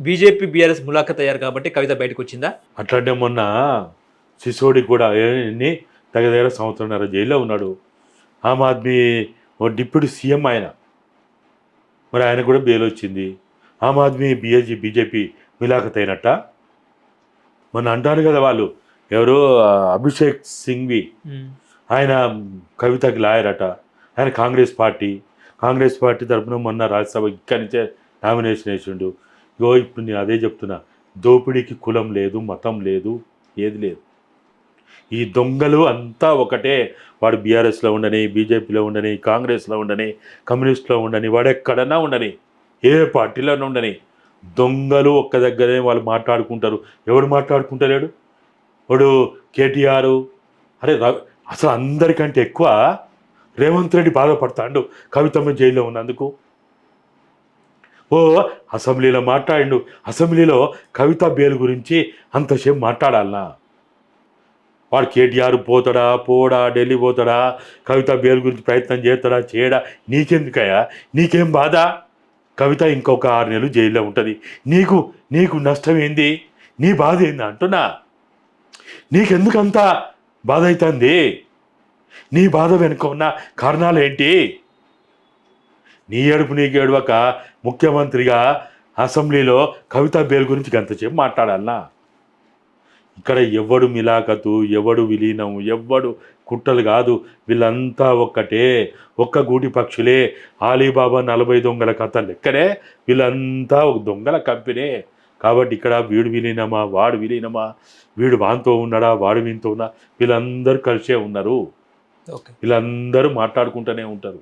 BJP, BRS ములాఖత్ అయ్యారు కాబట్టి కవిత బయటకొచ్చిందా? అట్లాంటే మొన్న సిసోడి కూడా ఎన్ని దగ్గర దగ్గర సంవత్సరంన్నర జైల్లో ఉన్నాడు. ఆమ్ ఆద్మీ ఓ డిప్యూటీ సీఎం ఆయన. మరి ఆయన కూడా బెయిల్ వచ్చింది. ఆమ్ ఆద్మీ బీజేపీ మిలాఖత్ అయినట్ట. మొన్న అంటారు కదా వాళ్ళు ఎవరు అభిషేక్ సింఘ్వి, ఆయన కవితకి లాయర్ అట. ఆయన కాంగ్రెస్ పార్టీ తరఫున మొన్న రాజ్యసభ ఇక్కడి నుంచే నామినేషన్ వేసిండు. ఇగో ఇప్పుడు నేను అదే చెప్తున్నా, దోపిడీకి కులం లేదు, మతం లేదు, ఏది లేదు. ఈ దొంగలు అంతా ఒకటే. వాడు బీఆర్ఎస్లో ఉండని, బీజేపీలో ఉండని, కాంగ్రెస్లో ఉండని, కమ్యూనిస్ట్లో ఉండని, వాడు ఎక్కడన్నా ఉండని, ఏ పార్టీలోనే ఉండని, దొంగలు ఒక్క దగ్గరే వాళ్ళు మాట్లాడుకుంటారు. ఎవడు మాట్లాడుకుంటలేడు? వాడు కేటీఆర్, అరే అసలు అందరికంటే ఎక్కువ రేవంత్ రెడ్డి బాధపడతాడు కవితమ్మ జైల్లో ఉన్నందుకు. ఓ అసెంబ్లీలో మాట్లాడిండు. అసెంబ్లీలో కవిత బెయిల్ గురించి అంతసేపు మాట్లాడాలనా? వాడు కేటీఆర్ పోడా, ఢిల్లీ పోతాడా, కవిత బెయిల్ గురించి ప్రయత్నం చేస్తాడా, చేయడా, నీకెందుకయ్యా? నీకేం బాధ? కవిత ఇంకొక 6 నెలలు జైల్లో ఉంటుంది. నీకు నష్టం ఏంది? నీ బాధ ఏంది అంటున్నా. నీకెందుకంత బాధ అవుతుంది? నీ బాధ వెనుక ఉన్న కారణాలు ఏంటి? నీ ఏడుపు నీకు ఏడవక ముఖ్యమంత్రిగా అసెంబ్లీలో కవిత బెయిల్ గురించి గంతసేపు మాట్లాడాలనా? ఇక్కడ ఎవడు మిలాఖతు, ఎవడు విలీనం, ఎవడు కుట్రలు కాదు. వీళ్ళంతా ఒక్కటే, ఒక్క గూటి పక్షులే. ఆలీబాబా 40 దొంగల కథ లెక్కనే వీళ్ళంతా ఒక దొంగల కంపెనీ. కాబట్టి ఇక్కడ వీడు విలీనమా, వాడు విలీనమా, వీడు వానితో ఉన్నాడా, వాడు వీనితో ఉన్నా, వీళ్ళందరూ కలిసే ఉన్నారు. ఓకే. వీళ్ళందరూ మాట్లాడుకుంటూనే ఉంటారు.